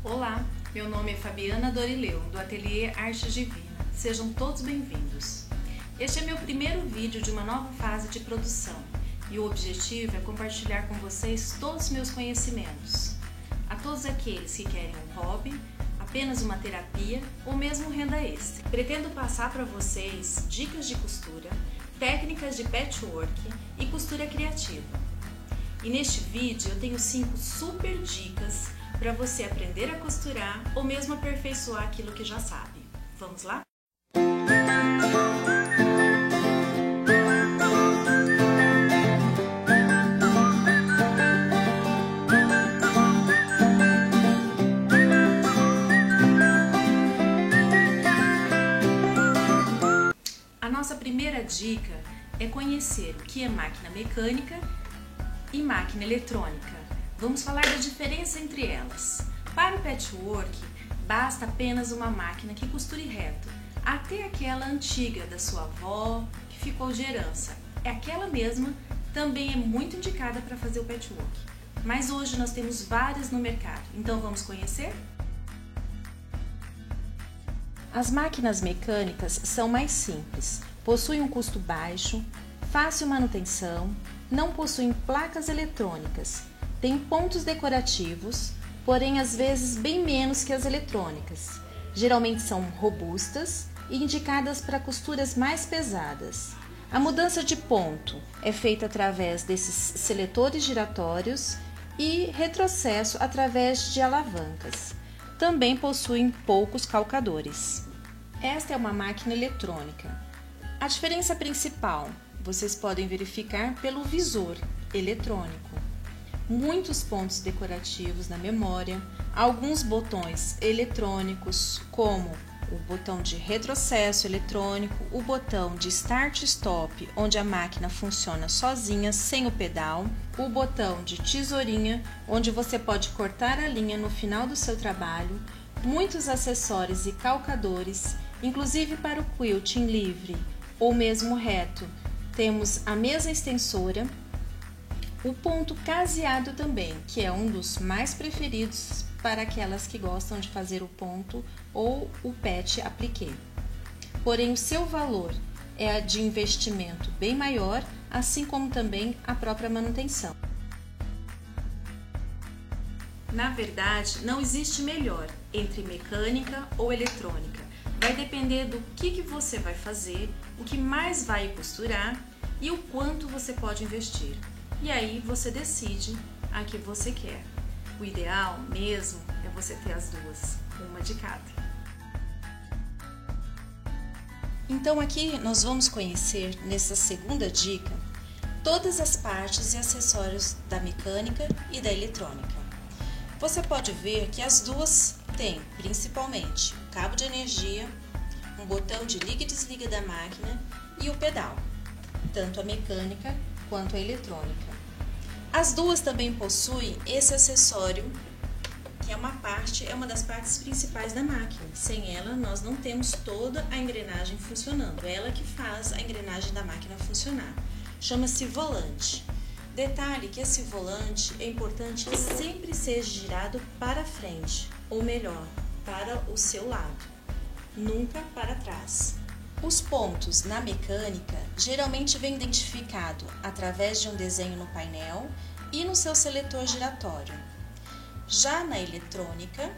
Olá, meu nome é Fabiana Dorileu, do Ateliê Arte Divina. Sejam todos bem-vindos. Este é meu primeiro vídeo de uma nova fase de produção e o objetivo é compartilhar com vocês todos os meus conhecimentos. A todos aqueles que querem um hobby, apenas uma terapia ou mesmo renda extra. Pretendo passar para vocês dicas de costura, técnicas de patchwork e costura criativa. E neste vídeo eu tenho 5 super dicas para você aprender a costurar ou mesmo aperfeiçoar aquilo que já sabe. Vamos lá? A nossa primeira dica é conhecer o que é máquina mecânica e máquina eletrônica. Vamos falar da diferença entre elas. Para o patchwork, basta apenas uma máquina que costure reto, até aquela antiga da sua avó, que ficou de herança. É aquela mesma, também é muito indicada para fazer o patchwork. Mas hoje nós temos várias no mercado, então vamos conhecer? As máquinas mecânicas são mais simples, possuem um custo baixo, fácil manutenção, não possuem placas eletrônicas, têm pontos decorativos, porém às vezes bem menos que as eletrônicas. Geralmente são robustas e indicadas para costuras mais pesadas. A mudança de ponto é feita através desses seletores giratórios e retrocesso através de alavancas. Também possuem poucos calcadores. Esta é uma máquina eletrônica. A diferença principal vocês podem verificar pelo visor eletrônico. Muitos pontos decorativos na memória, alguns botões eletrônicos, como o botão de retrocesso eletrônico, o botão de start stop, onde a máquina funciona sozinha, sem o pedal, o botão de tesourinha, onde você pode cortar a linha no final do seu trabalho, muitos acessórios e calcadores, inclusive para o quilting livre ou mesmo reto. Temos a mesa extensora, o ponto caseado também, que é um dos mais preferidos para aquelas que gostam de fazer o ponto ou o patch appliqué. Porém, o seu valor é de investimento bem maior, assim como também a própria manutenção. Na verdade, não existe melhor entre mecânica ou eletrônica. Vai depender do que você vai fazer, o que mais vai costurar e o quanto você pode investir. E aí você decide a que você quer. O ideal mesmo é você ter as duas, uma de cada. Então aqui nós vamos conhecer, nessa segunda dica, todas as partes e acessórios da mecânica e da eletrônica. Você pode ver que as duas têm principalmente o cabo de energia, um botão de liga e desliga da máquina e o pedal, tanto a mecânica quanto a eletrônica. As duas também possuem esse acessório, que é uma das partes principais da máquina. Sem ela, nós não temos toda a engrenagem funcionando. É ela que faz a engrenagem da máquina funcionar. Chama-se volante. Detalhe que esse volante é importante que sempre seja girado para frente, ou melhor, para o seu lado, nunca para trás. Os pontos na mecânica geralmente vêm identificado através de um desenho no painel e no seu seletor giratório. Já na eletrônica,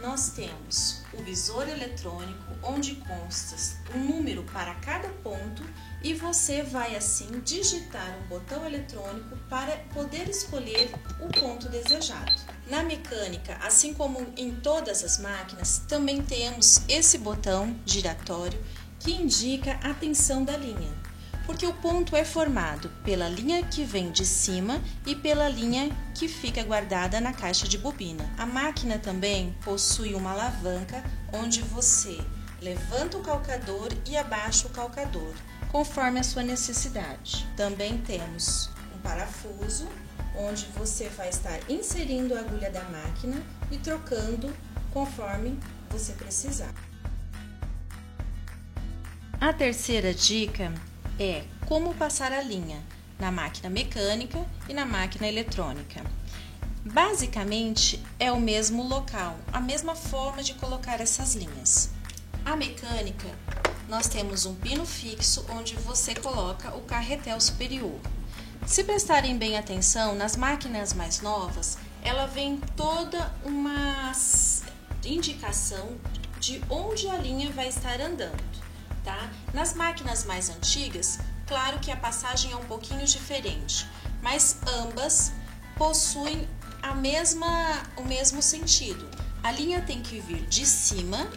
nós temos o visor eletrônico, onde consta um número para cada ponto e você vai assim digitar um botão eletrônico para poder escolher o ponto desejado. Na mecânica, assim como em todas as máquinas, também temos esse botão giratório que indica a tensão da linha, porque o ponto é formado pela linha que vem de cima e pela linha que fica guardada na caixa de bobina. A máquina também possui uma alavanca onde você levanta o calcador e abaixa o calcador, conforme a sua necessidade. Também temos um parafuso, onde você vai estar inserindo a agulha da máquina e trocando conforme você precisar. A terceira dica é como passar a linha na máquina mecânica e na máquina eletrônica. Basicamente, é o mesmo local, a mesma forma de colocar essas linhas. A mecânica, nós temos um pino fixo onde você coloca o carretel superior. Se prestarem bem atenção, nas máquinas mais novas, ela vem toda uma indicação de onde a linha vai estar andando, tá? Nas máquinas mais antigas, claro que a passagem é um pouquinho diferente, mas ambas possuem o mesmo sentido. A linha tem que vir de cima,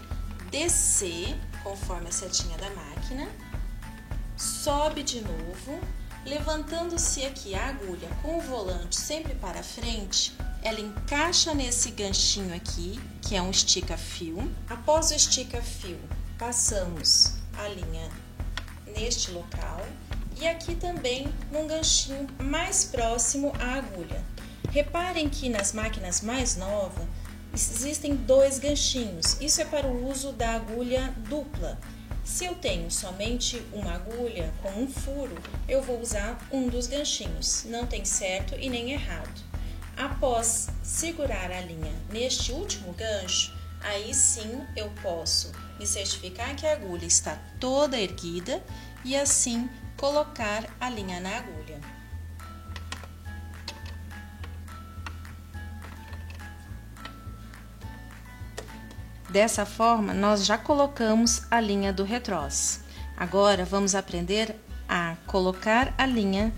descer, conforme a setinha da máquina, sobe de novo, levantando-se aqui a agulha com o volante sempre para frente, ela encaixa nesse ganchinho aqui, que é um estica-fio. Após o estica-fio, passamos a linha neste local e aqui também num ganchinho mais próximo à agulha. Reparem que nas máquinas mais novas existem 2 ganchinhos, isso é para o uso da agulha dupla. Se eu tenho somente uma agulha com um furo, eu vou usar um dos ganchinhos, não tem certo e nem errado. Após segurar a linha neste último gancho, aí sim eu posso me certificar que a agulha está toda erguida e assim colocar a linha na agulha. Dessa forma, nós já colocamos a linha do retroço. Agora, vamos aprender a colocar a linha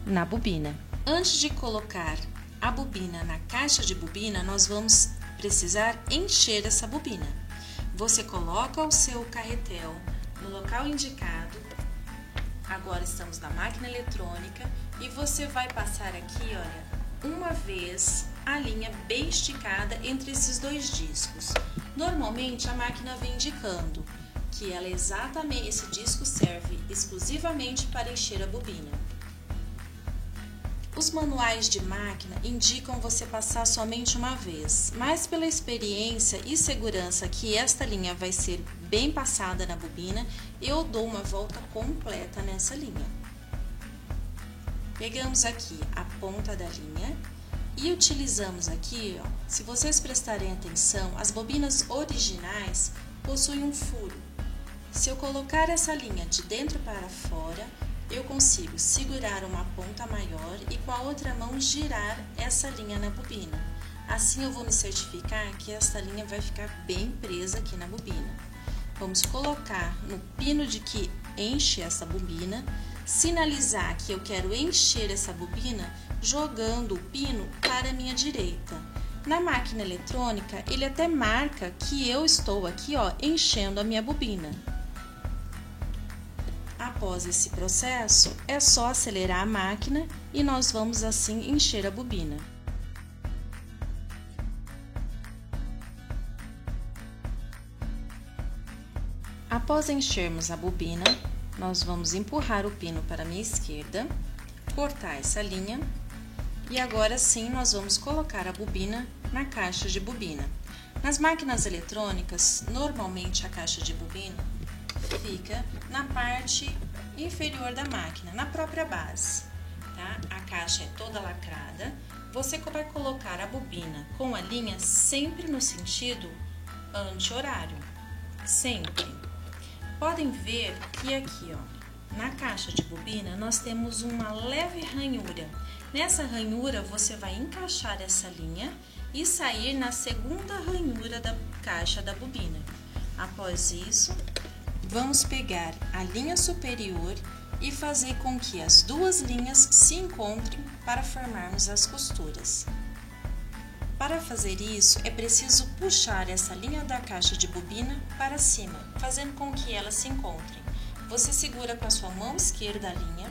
na bobina. Antes de colocar a bobina na caixa de bobina, nós vamos precisar encher essa bobina. Você coloca o seu carretel no local indicado. Agora estamos na máquina eletrônica e você vai passar aqui, olha, uma vez a linha bem esticada entre esses 2 discos. Normalmente a máquina vem indicando que esse disco serve exclusivamente para encher a bobina. Os manuais de máquina indicam você passar somente uma vez, mas pela experiência e segurança que esta linha vai ser bem passada na bobina, eu dou uma volta completa nessa linha. Pegamos aqui a ponta da linha e utilizamos aqui, ó, se vocês prestarem atenção, as bobinas originais possuem um furo. Se eu colocar essa linha de dentro para fora, eu consigo segurar uma ponta maior e com a outra mão girar essa linha na bobina. Assim eu vou me certificar que esta linha vai ficar bem presa aqui na bobina. Vamos colocar no pino de que enche essa bobina, sinalizar que eu quero encher essa bobina jogando o pino para a minha direita. Na máquina eletrônica, ele até marca que eu estou aqui, ó, enchendo a minha bobina. Após esse processo, é só acelerar a máquina e nós vamos assim encher a bobina. Após enchermos a bobina, nós vamos empurrar o pino para a minha esquerda, cortar essa linha e agora sim nós vamos colocar a bobina na caixa de bobina. Nas máquinas eletrônicas, normalmente a caixa de bobina fica na parte inferior da máquina, na própria base, tá? A caixa é toda lacrada. Você vai colocar a bobina com a linha sempre no sentido anti-horário, sempre. Podem ver que aqui, ó, na caixa de bobina nós temos uma leve ranhura. Nessa ranhura você vai encaixar essa linha e sair na segunda ranhura da caixa da bobina. Após isso, vamos pegar a linha superior e fazer com que as 2 linhas se encontrem para formarmos as costuras. Para fazer isso, é preciso puxar essa linha da caixa de bobina para cima, fazendo com que elas se encontrem. Você segura com a sua mão esquerda a linha,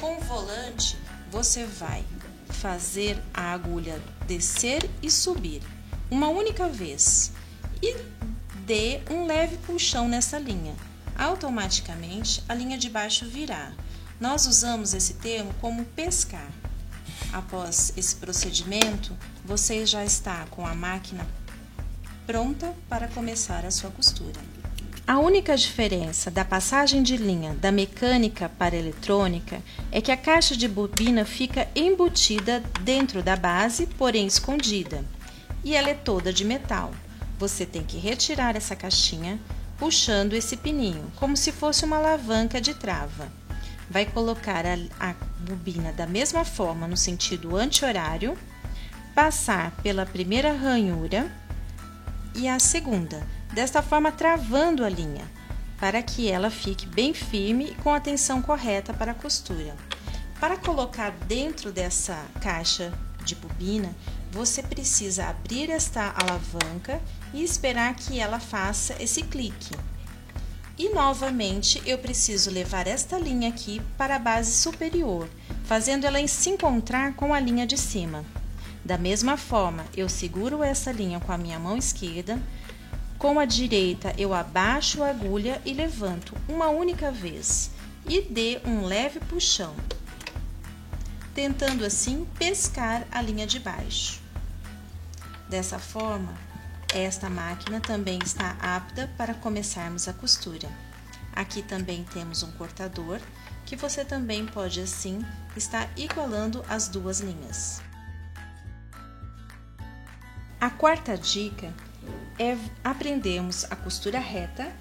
com o volante você vai fazer a agulha descer e subir uma única vez e dê um leve puxão nessa linha. Automaticamente a linha de baixo virá. Nós usamos esse termo como pescar. Após esse procedimento, você já está com a máquina pronta para começar a sua costura. A única diferença da passagem de linha da mecânica para a eletrônica é que a caixa de bobina fica embutida dentro da base, porém escondida, e ela é toda de metal. Você tem que retirar essa caixinha puxando esse pininho, como se fosse uma alavanca de trava. Vai colocar a bobina da mesma forma no sentido anti-horário, passar pela primeira ranhura e a segunda, desta forma travando a linha, para que ela fique bem firme e com a tensão correta para a costura. Para colocar dentro dessa caixa de bobina, você precisa abrir esta alavanca e esperar que ela faça esse clique. E novamente eu preciso levar esta linha aqui para a base superior, fazendo ela se encontrar com a linha de cima. Da mesma forma, eu seguro essa linha com a minha mão esquerda, com a direita eu abaixo a agulha e levanto uma única vez e dê um leve puxão, tentando assim pescar a linha de baixo. Dessa forma, esta máquina também está apta para começarmos a costura. Aqui também temos um cortador, que você também pode assim estar igualando as duas linhas. A quarta dica é aprendermos a costura reta,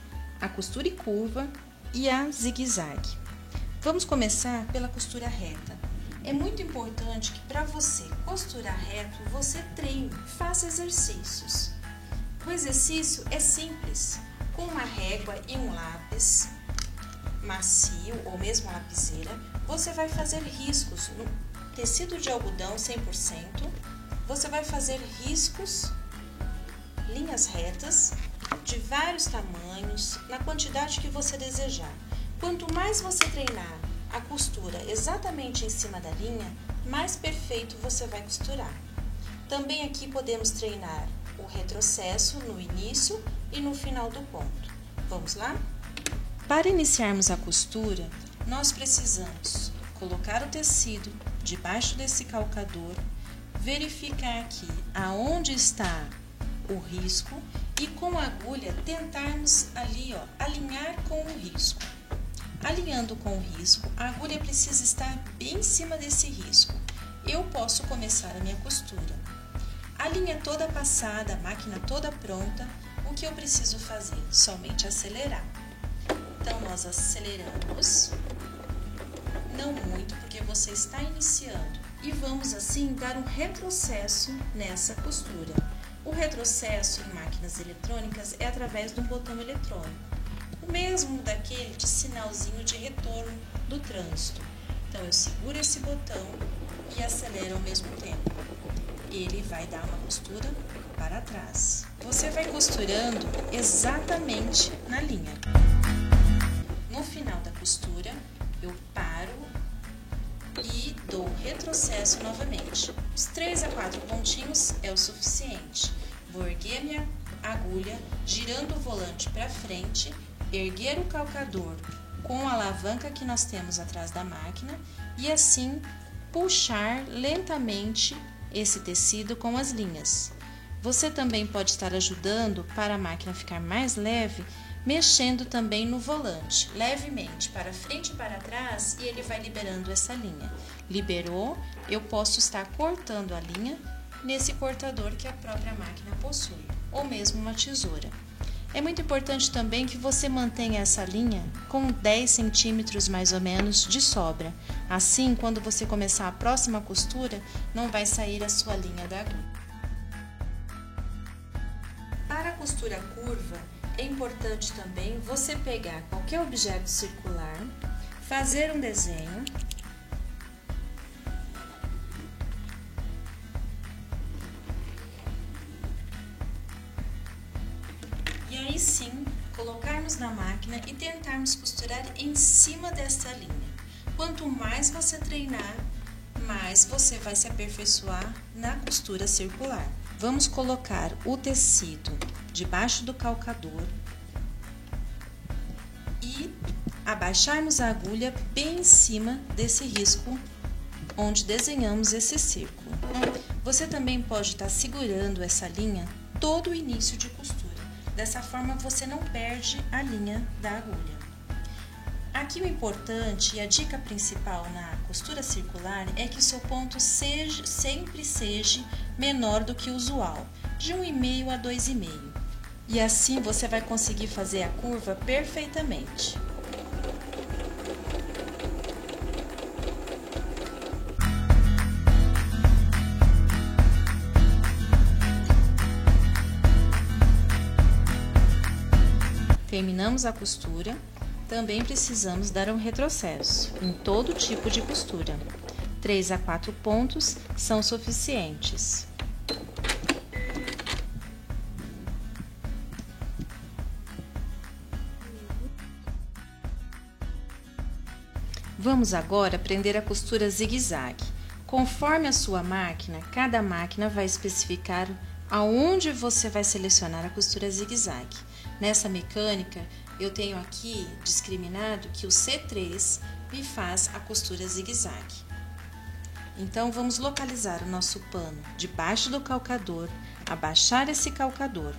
a costura e curva e a zigue-zague. Vamos começar pela costura reta. É muito importante que para você costurar reto, você treine, faça exercícios. O exercício é simples, com uma régua e um lápis macio ou mesmo lapiseira, você vai fazer riscos no tecido de algodão 100%, você vai fazer riscos, linhas retas, de vários tamanhos, na quantidade que você desejar. Quanto mais você treinar a costura exatamente em cima da linha, mais perfeito você vai costurar. Também aqui podemos treinar o retrocesso no início e no final do ponto. Vamos lá? Para iniciarmos a costura, nós precisamos colocar o tecido debaixo desse calcador, verificar aqui aonde está o risco e com a agulha tentarmos ali, alinhar com o risco. Alinhando com o risco, a agulha precisa estar bem em cima desse risco. Eu posso começar a minha costura. A linha toda passada, a máquina toda pronta, o que eu preciso fazer? Somente acelerar. Então, nós aceleramos, não muito, porque você está iniciando, e vamos assim dar um retrocesso nessa costura. O retrocesso em máquinas eletrônicas é através do botão eletrônico, o mesmo daquele de sinalzinho de retorno do trânsito. Então, eu seguro esse botão e acelero ao mesmo tempo. Ele vai dar uma costura para trás. Você vai costurando exatamente na linha. No final da costura, eu paro e dou retrocesso novamente. Os 3 a 4 pontinhos é o suficiente. Vou erguer minha agulha, girando o volante para frente, erguer o calcador com a alavanca que nós temos atrás da máquina e assim puxar lentamente esse tecido com as linhas. Você também pode estar ajudando para a máquina ficar mais leve, mexendo também no volante, levemente, para frente e para trás, e ele vai liberando essa linha. Liberou, eu posso estar cortando a linha nesse cortador que a própria máquina possui, ou mesmo uma tesoura. É muito importante também que você mantenha essa linha com 10 centímetros mais ou menos de sobra. Assim, quando você começar a próxima costura, não vai sair a sua linha da agulha. Para a costura curva, é importante também você pegar qualquer objeto circular, fazer um desenho, e aí sim colocarmos na máquina e tentarmos costurar em cima desta linha. Quanto mais você treinar, mais você vai se aperfeiçoar na costura circular. Vamos colocar o tecido debaixo do calcador e abaixarmos a agulha bem em cima desse risco onde desenhamos esse círculo. Você também pode estar segurando essa linha todo o início de costura. Dessa forma você não perde a linha da agulha. Aqui o importante e a dica principal na costura circular é que o seu ponto sempre seja menor do que o usual, de 1,5 a 2,5. E assim você vai conseguir fazer a curva perfeitamente. Terminamos a costura. Também precisamos dar um retrocesso em todo tipo de costura. 3 a 4 pontos são suficientes. Vamos agora prender a costura zigue-zague. Conforme a sua máquina, cada máquina vai especificar aonde você vai selecionar a costura zigue-zague. Nessa mecânica, eu tenho aqui discriminado que o C3 me faz a costura zigue-zague. Então, vamos localizar o nosso pano debaixo do calcador, abaixar esse calcador.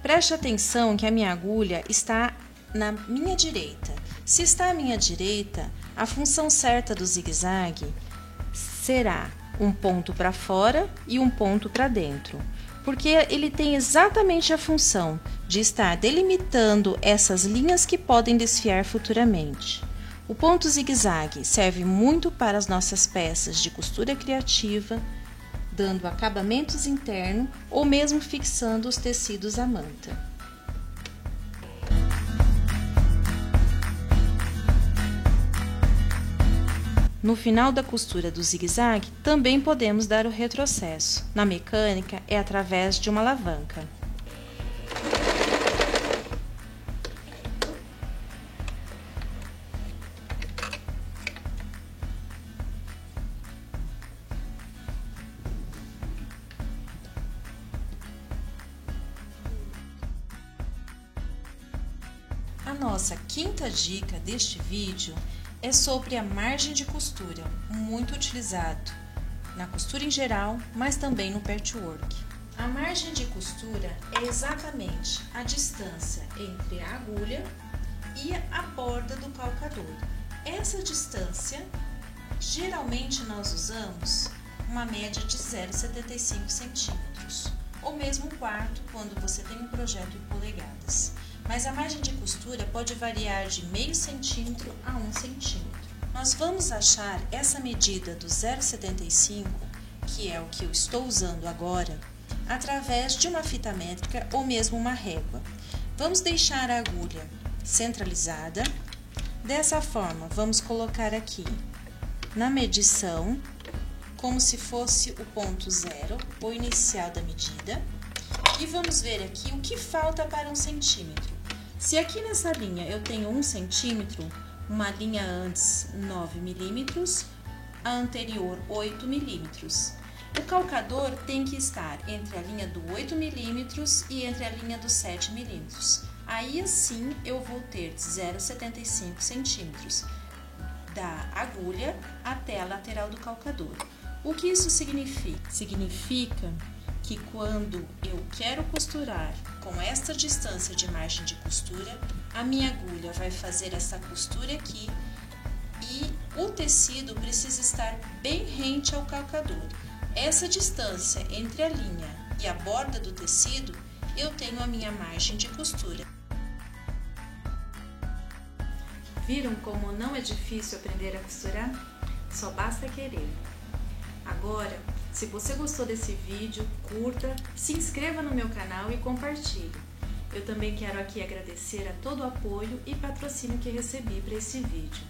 Preste atenção que a minha agulha está na minha direita. Se está à minha direita, a função certa do zigue-zague será um ponto para fora e um ponto para dentro, porque ele tem exatamente a função de estar delimitando essas linhas que podem desfiar futuramente. O ponto zigue-zague serve muito para as nossas peças de costura criativa, dando acabamentos internos ou mesmo fixando os tecidos à manta. No final da costura do zigue-zague, também podemos dar o retrocesso. Na mecânica, é através de uma alavanca. A nossa quinta dica deste vídeo é sobre a margem de costura, muito utilizado na costura em geral, mas também no patchwork. A margem de costura é exatamente a distância entre a agulha e a borda do calcador. Essa distância, geralmente nós usamos uma média de 0,75 centímetros, ou mesmo um quarto quando você tem um projeto em polegadas. Mas a margem de costura pode variar de meio centímetro a 1 centímetro. Nós vamos achar essa medida do 0,75, que é o que eu estou usando agora, através de uma fita métrica ou mesmo uma régua. Vamos deixar a agulha centralizada. Dessa forma, vamos colocar aqui na medição, como se fosse o ponto zero, o inicial da medida. E vamos ver aqui o que falta para 1 centímetro. Se aqui nessa linha eu tenho 1 centímetro, uma linha antes 9 milímetros, a anterior 8 milímetros. O calcador tem que estar entre a linha do 8 milímetros e entre a linha dos 7 milímetros. Aí assim eu vou ter 0,75 centímetros da agulha até a lateral do calcador. O que isso significa? Significa que quando eu quero costurar com esta distância de margem de costura, a minha agulha vai fazer essa costura aqui e o tecido precisa estar bem rente ao calcador. Essa distância entre a linha e a borda do tecido, eu tenho a minha margem de costura. Viram como não é difícil aprender a costurar? Só basta querer. Agora, se você gostou desse vídeo, curta, se inscreva no meu canal e compartilhe. Eu também quero aqui agradecer a todo o apoio e patrocínio que recebi para esse vídeo.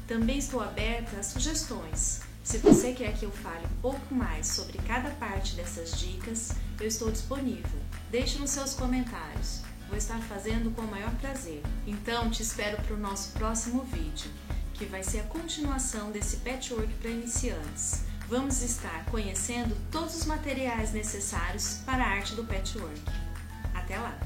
Também estou aberta a sugestões. Se você quer que eu fale um pouco mais sobre cada parte dessas dicas, eu estou disponível. Deixe nos seus comentários. Vou estar fazendo com o maior prazer. Então, te espero para o nosso próximo vídeo, que vai ser a continuação desse patchwork para iniciantes. Vamos estar conhecendo todos os materiais necessários para a arte do patchwork. Até lá!